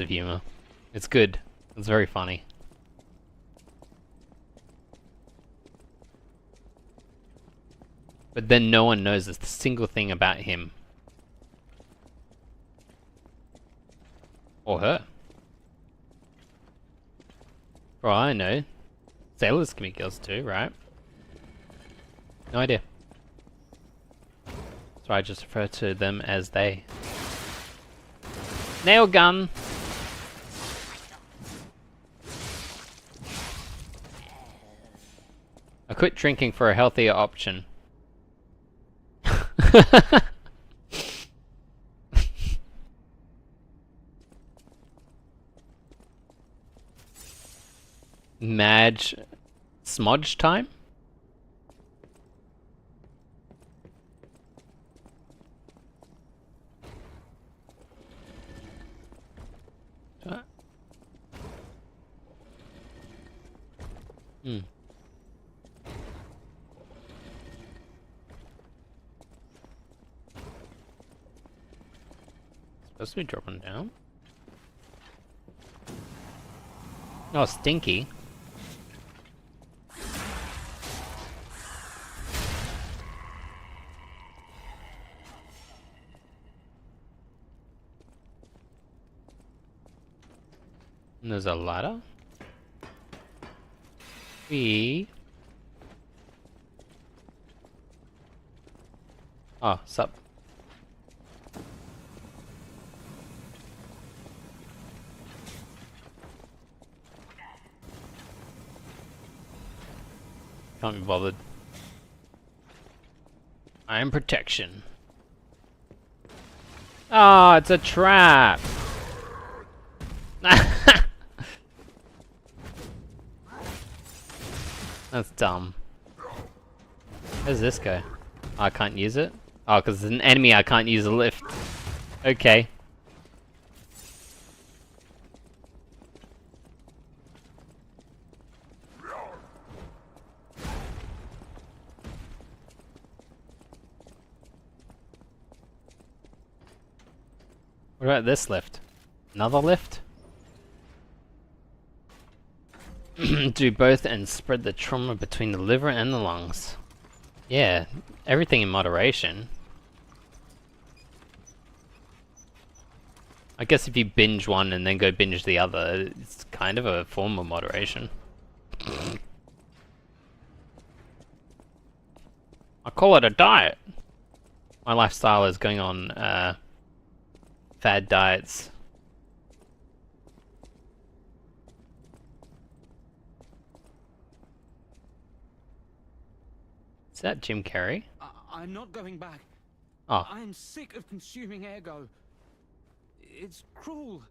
of humor. It's good. It's very funny. But then no one knows a single thing about him. Or her. For all I know, sailors can be girls too, right? No idea. So I just refer to them as they. Nail gun! I quit drinking for a healthier option. Madge smudge time? Hmm. Supposed to be dropping down. Oh, stinky. And there's a ladder. Oh, sup. Can't be bothered. I am protection. Oh, it's a trap. That's dumb. Where's this go? Oh, I can't use it? Oh, because it's an enemy, I can't use a lift. Okay. What about this lift? Another lift? Do both and spread the trauma between the liver and the lungs. Yeah, everything in moderation. I guess if you binge one and then go binge the other, it's kind of a form of moderation. I call it a diet. My lifestyle is going on fad diets. Is that Jim Carrey? I'm not going back. Oh. I'm sick of consuming ergo. It's cruel.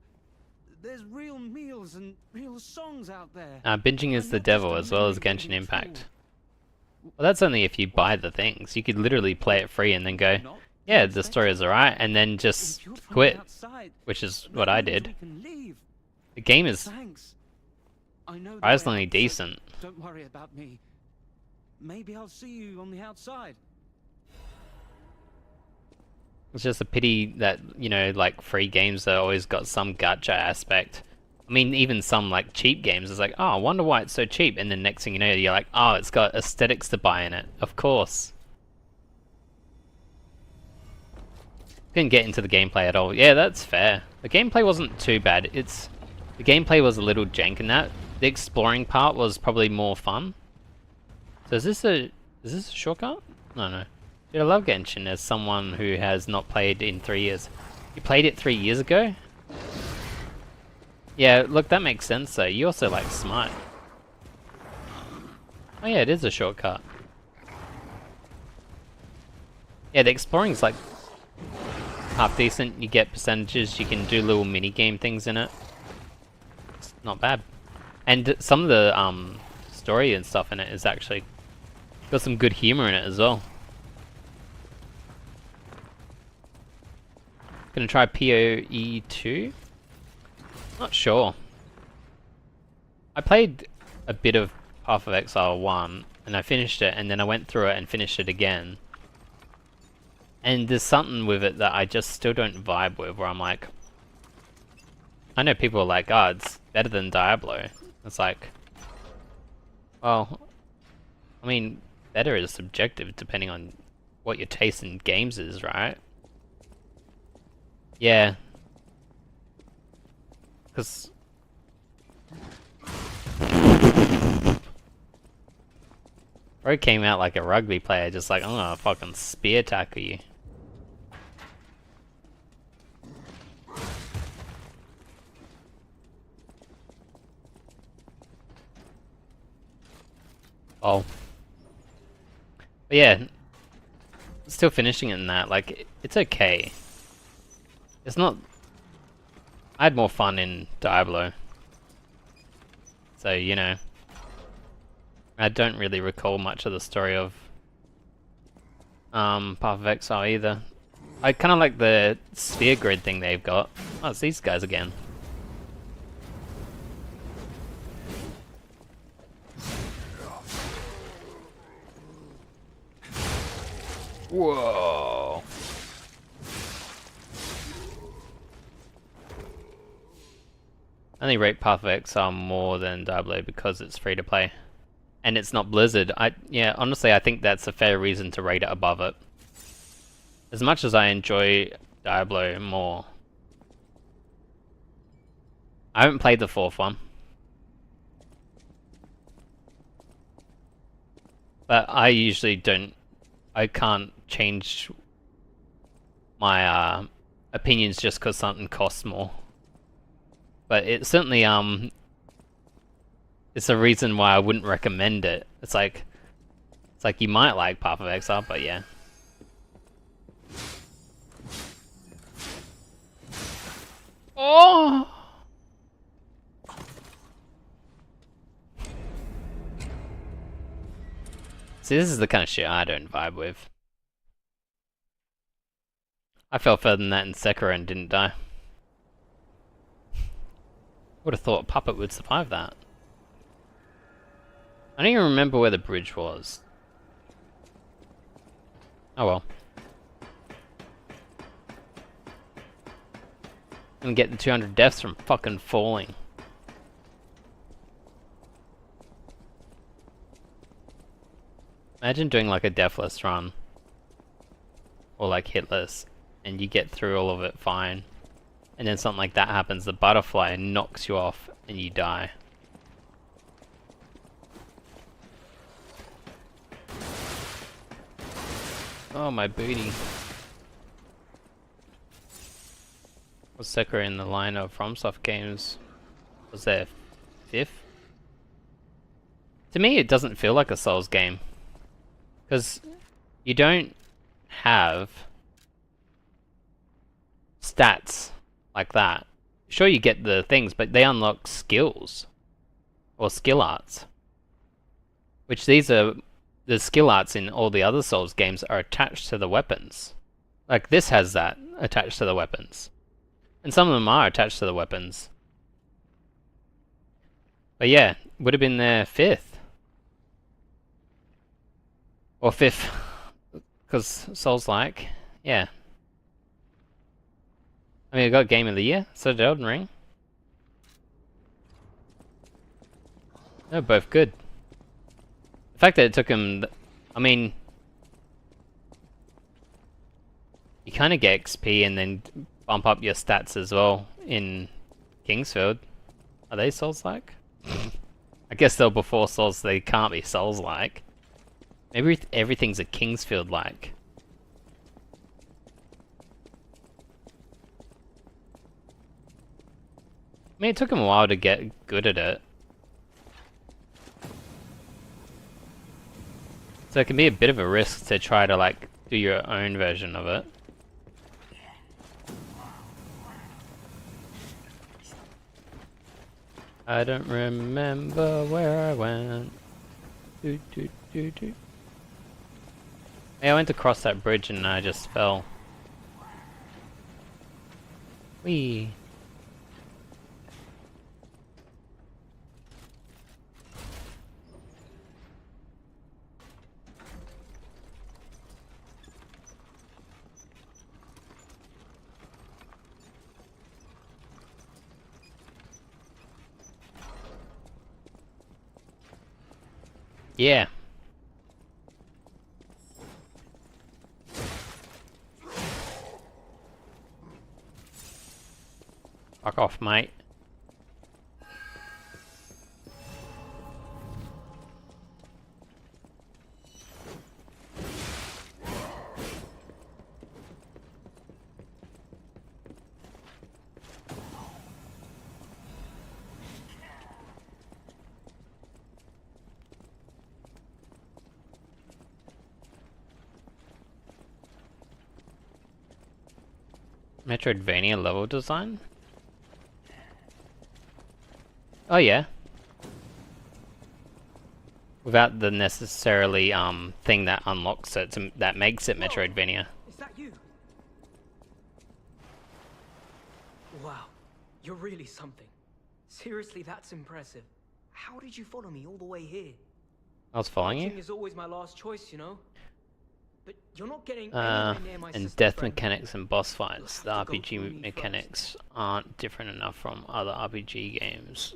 There's real meals and real songs out there. Binging is the devil as well as Genshin Impact. Well, that's only if you buy the things. You could literally play it free and then go, yeah, the story is alright, and then just quit, which is what I did. The game is surprisingly decent. Don't worry about me. Maybe I'll see you on the outside. It's just a pity that, you know, like free games are always got some gacha aspect. I mean, even some like cheap games is like, oh, I wonder why it's so cheap, and then next thing you know, you're like, oh, it's got aesthetics to buy in it. Of course. Didn't get into the gameplay at all. Yeah, that's fair. The gameplay wasn't too bad. The gameplay was a little jank in that. The exploring part was probably more fun. So is this a shortcut? No. Dude, I love Genshin as someone who has not played in 3 years. You played it 3 years ago? Yeah, look, that makes sense though. You also like Smite. Oh yeah, it is a shortcut. Yeah, the exploring's like half decent. You get percentages, you can do little mini game things in it. It's not bad. And some of the story and stuff in it is actually got some good humor in it as well. Gonna try PoE 2? Not sure. I played a bit of Path of Exile 1 and I finished it, and then I went through it and finished it again. And there's something with it that I just still don't vibe with, where I'm like, I know people are like, oh, it's better than Diablo. It's like, well, I mean, better is subjective depending on what your taste in games is, right? Yeah. Because... Bro came out like a rugby player, just like, I'm gonna fucking spear tackle you. Oh. But yeah, still finishing it in that, like, it's okay. It's not... I had more fun in Diablo. So, you know. I don't really recall much of the story of Path of Exile either. I kind of like the sphere grid thing they've got. Oh, it's these guys again. Whoa. I only rate Path of Exile more than Diablo because it's free to play. And it's not Blizzard. Yeah, honestly, I think that's a fair reason to rate it above it. As much as I enjoy Diablo more. I haven't played the fourth one. But I usually don't... I can't change my opinions just because something costs more. But it certainly it's a reason why I wouldn't recommend it. It's like you might like Path of Exile, but yeah. Oh. See, this is the kind of shit I don't vibe with. I fell further than that in Sekiro and didn't die. Would have thought a puppet would survive that. I don't even remember where the bridge was. Oh well. And get the 200 deaths from fucking falling. Imagine doing like a deathless run. Or like hitless. And you get through all of it fine. And then something like that happens, the butterfly knocks you off and you die. Oh, my booty. Was Sekiro in the line of FromSoft games? Was there 5th? To me, it doesn't feel like a Souls game. Because you don't have stats like that. Sure, you get the things, but they unlock skills. Or skill arts. Which these are... The skill arts in all the other Souls games are attached to the weapons. Like this has that attached to the weapons. And some of them are attached to the weapons. But yeah, would have been their 5th. Or 5th. Because Souls-like. Yeah. I mean, I got Game of the Year, so did Elden Ring. They're both good. The fact that it took him... I mean... You kind of get XP and then bump up your stats as well in Kingsfield. Are they Souls-like? I guess they're before Souls, so they can't be Souls-like. Maybe everything's a Kingsfield-like. I mean, it took him a while to get good at it. So it can be a bit of a risk to try to, like, do your own version of it. I don't remember where I went. Hey, I went to cross that bridge and I just fell. Whee! Yeah. Fuck off, mate. Metroidvania level design? Oh yeah. Without the necessarily thing that unlocks it, that makes it Metroidvania. Is that you? Wow, you're really something. Seriously, that's impressive. How did you follow me all the way here? I was following Fighting you. is always my last choice, you know? But you're not getting anywhere near my And sister death friend. mechanics and boss fights. The You'll have to go RPG through me mechanics aren't different enough from other RPG games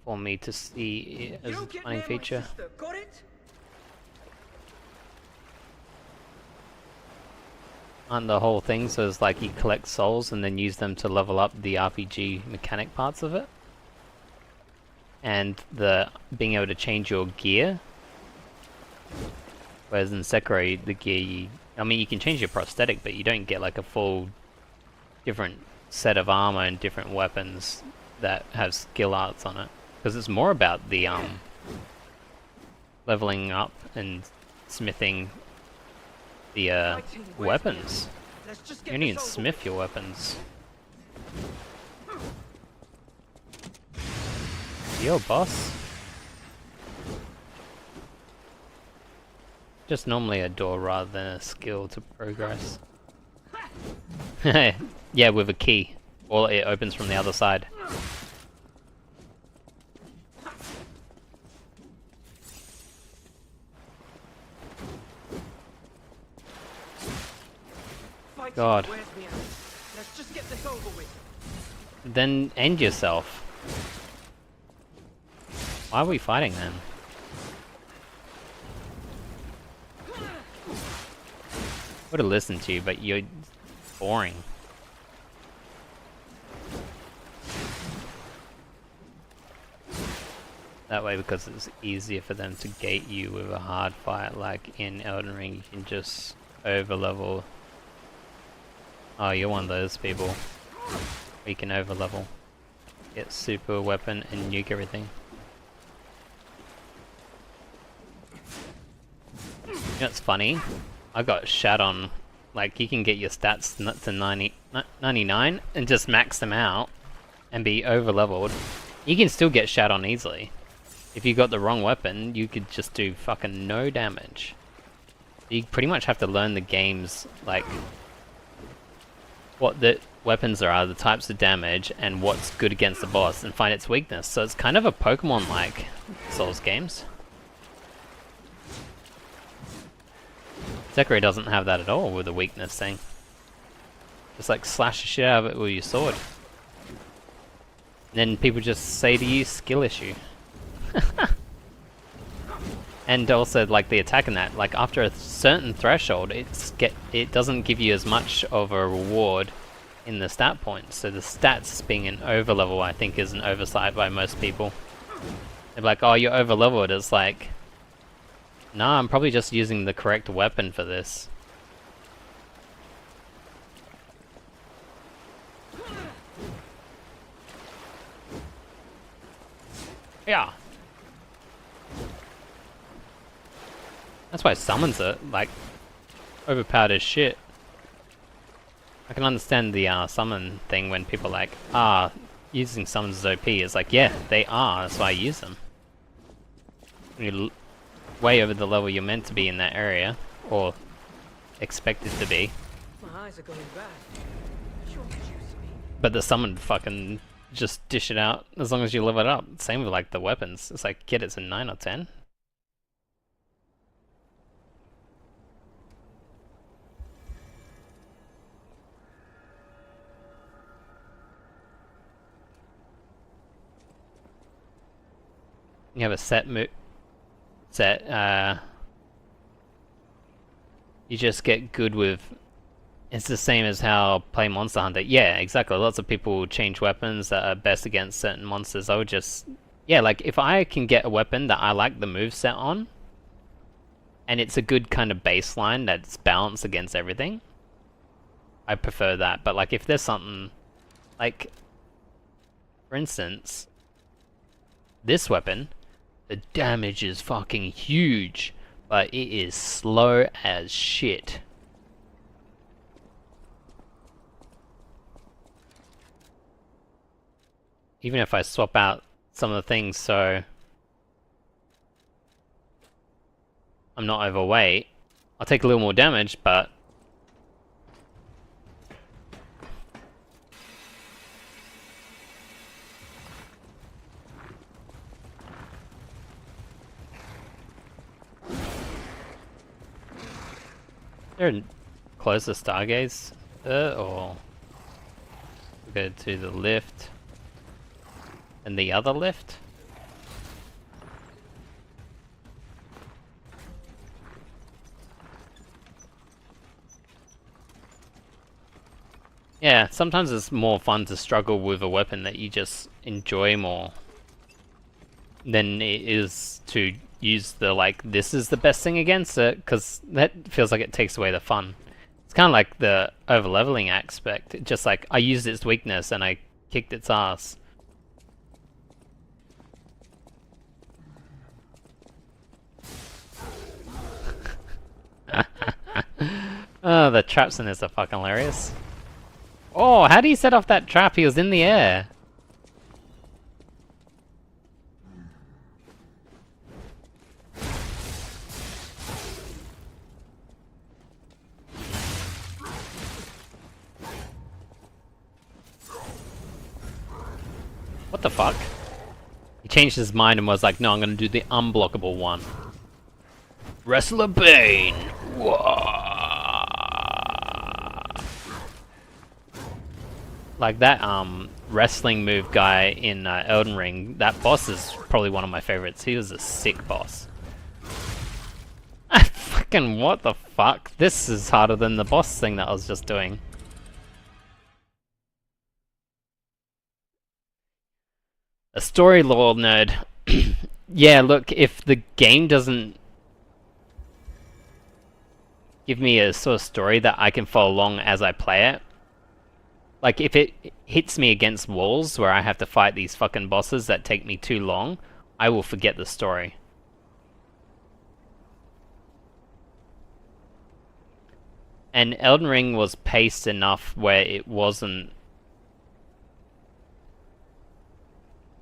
for me to see it You as a don't get funny near my feature. sister, got it? Aren't the whole thing so it's like you collect souls and then use them to level up the RPG mechanic parts of it? And the being able to change your gear? Whereas in Sekiro, the gear I mean, you can change your prosthetic, but you don't get like a full different set of armor and different weapons that have skill arts on it. Because it's more about the leveling up and smithing the weapons. Let's just You get don't this even over smith your weapons. Yo, boss. Just normally a door rather than a skill to progress. Yeah, with a key. Or it opens from the other side. Fighting God. wears me out. Let's just get this over with. Then end yourself. Why are we fighting then? Would have listened to you, but you're boring. That way, because it's easier for them to gate you with a hard fight, like in Elden Ring, you can just overlevel. Oh, you're one of those people. We can overlevel. Get super weapon and nuke everything. You know what's funny? I got shat on. Like, you can get your stats to 99 and just max them out and be overleveled. You can still get shat on easily. If you got the wrong weapon, you could just do fucking no damage. You pretty much have to learn the game's, like, what the weapons are, the types of damage, and what's good against the boss, and find its weakness. So it's kind of a Pokemon-like Souls games. Sekiro doesn't have that at all with the weakness thing. Just like slash the shit out of it with your sword. And then people just say to you, skill issue. And also like the attack in that, like after a certain threshold, it doesn't give you as much of a reward in the stat points. So the stats being an overlevel, I think, is an oversight by most people. They're like, oh, you're overleveled. It's like, nah, I'm probably just using the correct weapon for this. Yeah. That's why summons are, like, overpowered as shit. I can understand the summon thing when people are like, using summons is OP. It's like, yeah, they are, that's why I use them. When you're way over the level you're meant to be in that area, or expected to be. My eyes are going bad. Sure, juice me. But the summon fucking just dish it out as long as you level it up. Same with like the weapons. It's like, get it's a 9 or 10. You have a set set, you just get good with... It's the same as how play Monster Hunter. Yeah, exactly. Lots of people change weapons that are best against certain monsters. I would just... Yeah, like, if I can get a weapon that I like the moveset on, and it's a good kind of baseline that's balanced against everything, I prefer that. But, like, if there's something... Like, for instance, this weapon, the damage is fucking huge, but it is slow as shit. Even if I swap out some of the things so I'm not overweight, I'll take a little more damage, but they're close to Stargaze, or go to the lift and the other lift. Yeah, sometimes it's more fun to struggle with a weapon that you just enjoy more than it is to use the, like, this is the best thing against it, because that feels like it takes away the fun. It's kind of like the over-leveling aspect. It's just like, I used its weakness and I kicked its ass. Oh, the traps in this are fucking hilarious. Oh, how do you set off that trap? He was in the air. What the fuck? He changed his mind and was like, no, I'm gonna do the unblockable one. Wrestler Bane! Whoa. Like that wrestling move guy in Elden Ring, that boss is probably one of my favorites. He was a sick boss. Fucking what the fuck? This is harder than the boss thing that I was just doing. A story lore nerd. Yeah, look, if the game doesn't give me a sort of story that I can follow along as I play it, like if it hits me against walls where I have to fight these fucking bosses that take me too long, I will forget the story. And Elden Ring was paced enough where it wasn't...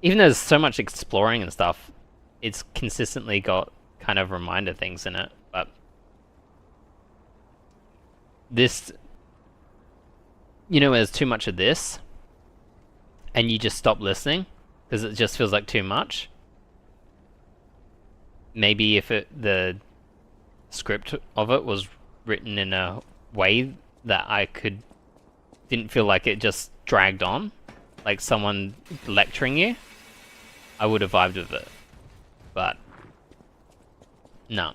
Even though there's so much exploring and stuff, it's consistently got kind of reminder things in it, but this, you know, there's too much of this and you just stop listening because it just feels like too much. Maybe if the script of it was written in a way that didn't feel like it just dragged on, like someone lecturing you, I would have vibed with it. But no,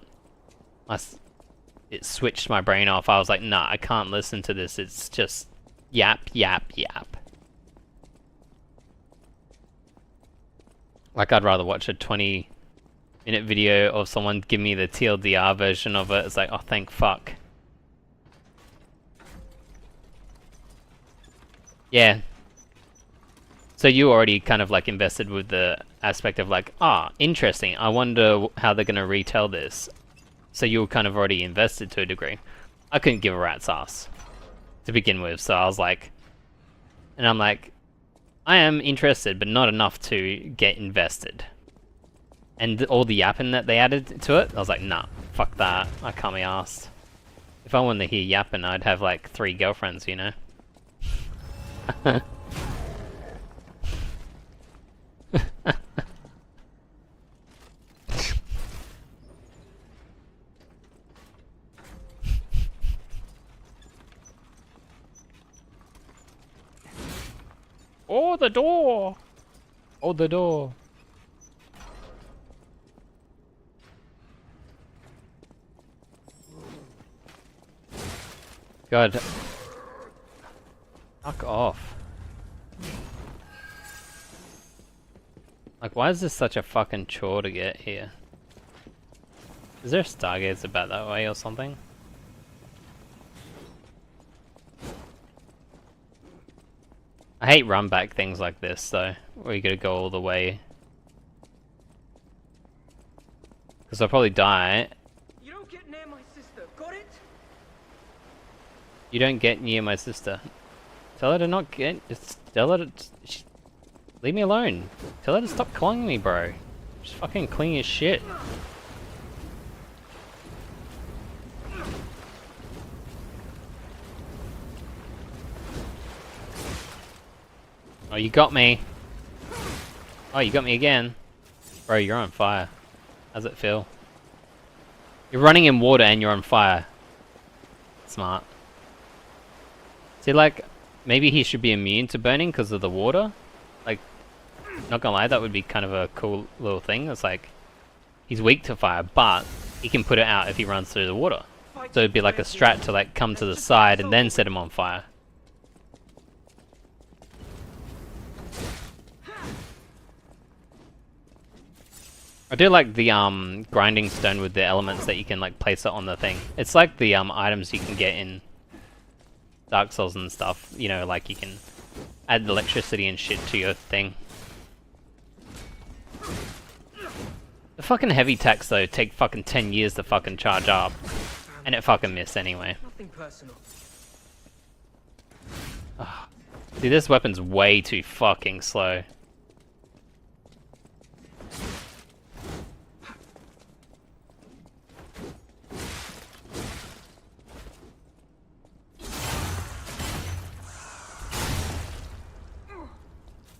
it switched my brain off. I was like, nah, I can't listen to this. It's just yap, yap, yap. Like, I'd rather watch a 20-minute video of someone give me the TLDR version of it. It's like, oh, thank fuck. Yeah. So you already kind of like invested with the aspect of like, interesting, I wonder how they're gonna retell this. So you were kind of already invested to a degree. I couldn't give a rat's ass to begin with, so I was like, and I'm like, I am interested, but not enough to get invested. And all the yapping that they added to it, I was like, nah, fuck that, I can't be arsed. If I wanted to hear yapping, I'd have like 3 girlfriends, you know? Oh, the door! Oh, the door. God. Fuck off. Like, why is this such a fucking chore to get here? Is there a Stargaze about that way or something? I hate run back things like this though, where you gotta go all the way. Because I'll probably die. You don't get near my sister, got it? You don't get near my sister. Tell her to not get. Just tell her to. Leave me alone. Tell her to stop calling me, bro. Just fucking clean your shit. Oh, you got me. Oh, you got me again. Bro, you're on fire. How's it feel? You're running in water and you're on fire. Smart. See, like, maybe he should be immune to burning because of the water. Like, not gonna lie, that would be kind of a cool little thing. It's like, he's weak to fire, but he can put it out if he runs through the water. So it'd be like a strat to like come to the side and then set him on fire. I do like the grinding stone with the elements that you can like place it on the thing. It's like the items you can get in Dark Souls and stuff. You know, like you can add electricity and shit to your thing. The fucking heavy attacks though take fucking 10 years to fucking charge up. And it fucking missed anyway. Nothing personal. Dude, this weapon's way too fucking slow.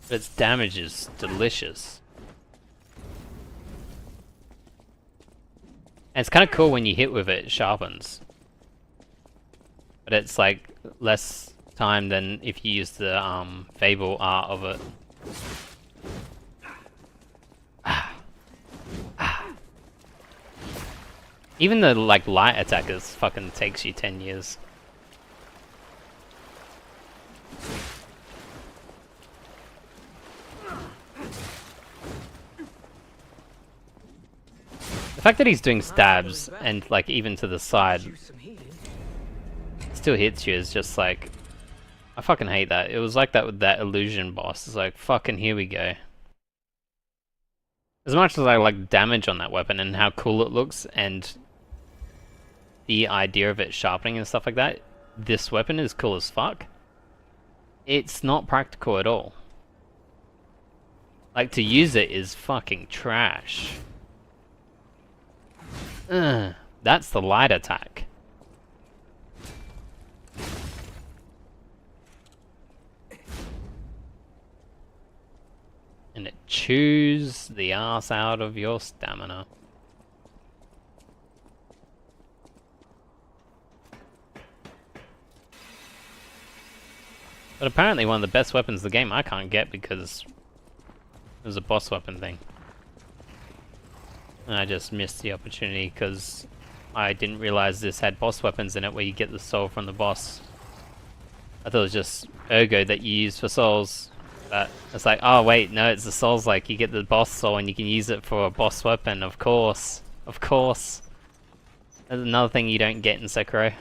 But its damage is delicious. And it's kind of cool when you hit with it, it sharpens. But it's like less time than if you use the Fable art of it. Even the like light attackers fucking takes you 10 years. The fact that he's doing stabs and like even to the side still hits you is just like, I fucking hate that. It was like that with that illusion boss. It's like, fucking here we go. As much as I like damage on that weapon and how cool it looks and the idea of it sharpening and stuff like that, this weapon is cool as fuck. It's not practical at all. Like, to use it is fucking trash. That's the light attack. And it chews the ass out of your stamina. But apparently one of the best weapons of the game I can't get because it was a boss weapon thing. And I just missed the opportunity because I didn't realize this had boss weapons in it where you get the soul from the boss. I thought it was just Ergo that you use for souls. But it's like, oh wait, no, it's the souls, like you get the boss soul and you can use it for a boss weapon, of course. Of course. That's another thing you don't get in Sekiro.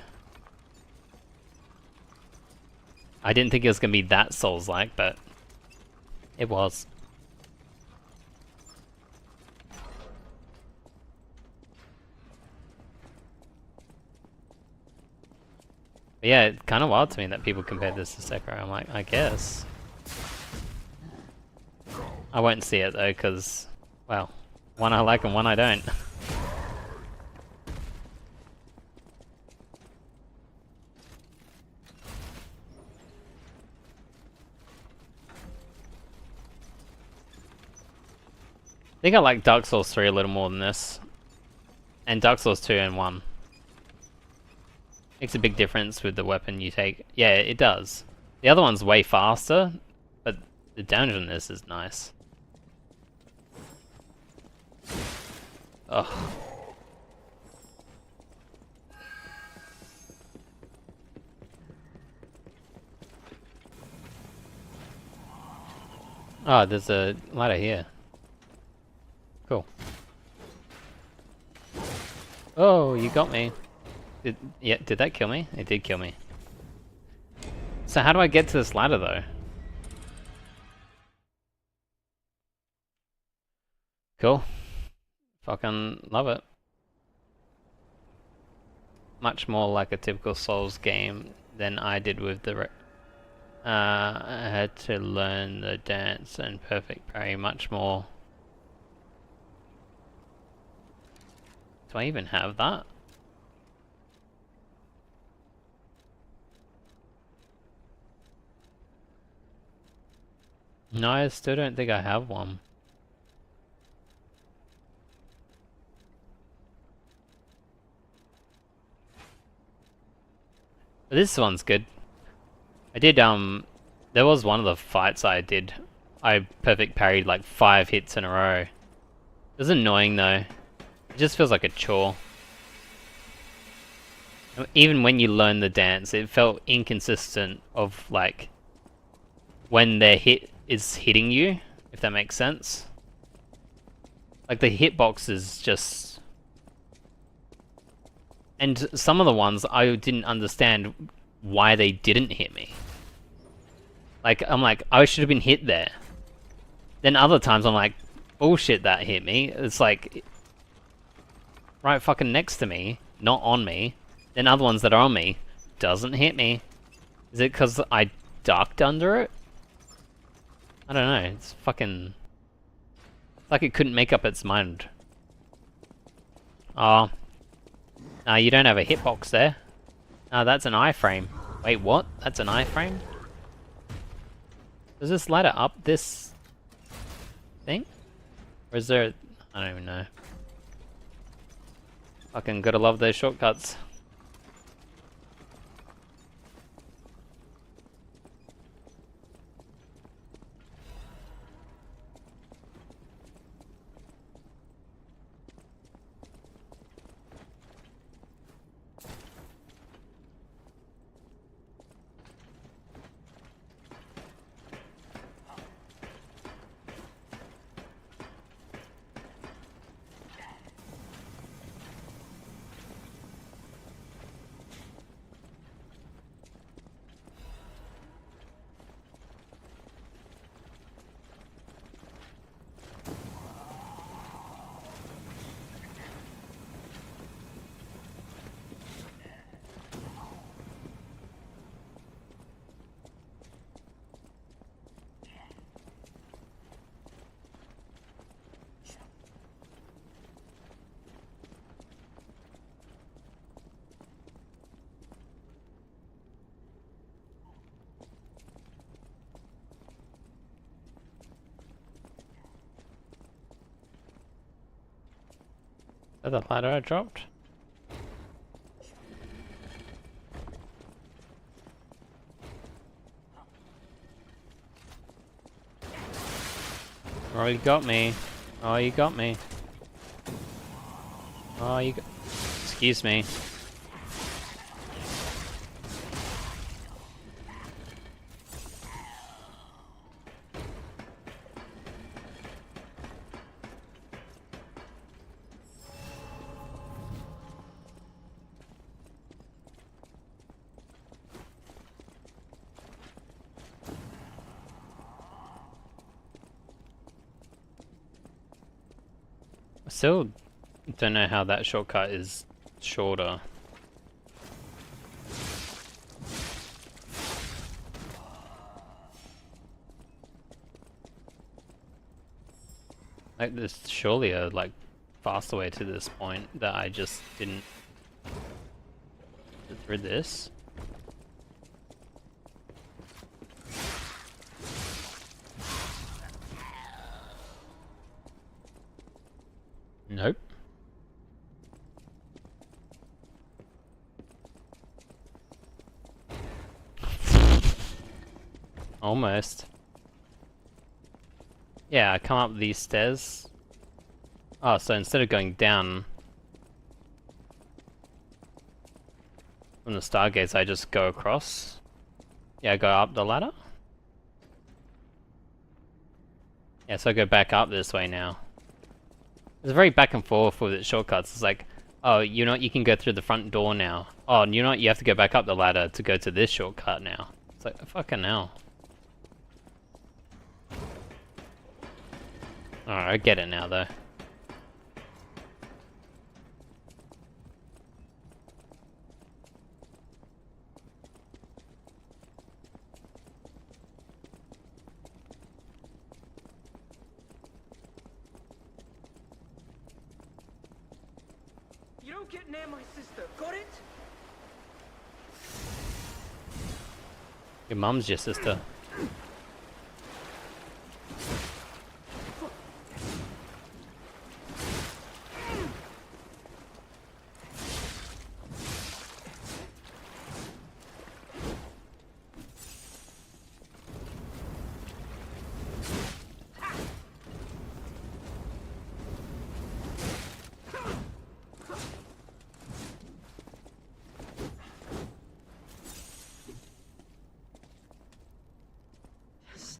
I didn't think it was going to be that souls-like, but it was. But yeah, it's kind of wild to me that people compare this to Sekiro. I'm like, I guess. I won't see it though, because, well, one I like and one I don't. I think I like Dark Souls 3 a little more than this. And Dark Souls 2 and 1. Makes a big difference with the weapon you take. Yeah, it does. The other one's way faster, but the damage on this is nice. Ugh. Oh, there's a ladder here. Cool. Oh, you got me. Did that kill me? It did kill me. So how do I get to this ladder though? Cool. Fucking love it. Much more like a typical Souls game than I did with the I had to learn the dance and perfect parry much more. Do I even have that? No, I still don't think I have one. But this one's good. I did, there was one of the fights I did. I perfect parried like 5 hits in a row. It was annoying though. It just feels like a chore. Even when you learn the dance, it felt inconsistent of like when their hit is hitting you, if that makes sense. Like the hitbox is just... And some of the ones I didn't understand why they didn't hit me. Like, I'm like, I should have been hit there. Then other times I'm like, bullshit, that hit me. It's like, right fucking next to me, not on me. Then other ones that are on me, doesn't hit me. Is it because I ducked under it? I don't know, it's fucking... It's like it couldn't make up its mind. Oh. No, you don't have a hitbox there. No, that's an iframe. Wait, what? That's an iframe? Does this ladder up this thing? Or is there... I don't even know. Fucking gotta love those shortcuts. Is that the ladder I dropped? Oh, you got me. Oh, you got me. Oh, you got... Excuse me. I still don't know how that shortcut is shorter. Like, there's surely a like faster way to this point that I just didn't get through this. Nope. Almost. Yeah, I come up these stairs. Oh, so instead of going down from the stargates, I just go across. Yeah, go up the ladder. Yeah, so I go back up this way now. It's very back and forth with its shortcuts. It's like, oh, you know what, you can go through the front door now. Oh, and you know what, you have to go back up the ladder to go to this shortcut now. It's like, fucking hell. Alright, I get it now though. You don't get near my sister, got it? Your mum's your sister.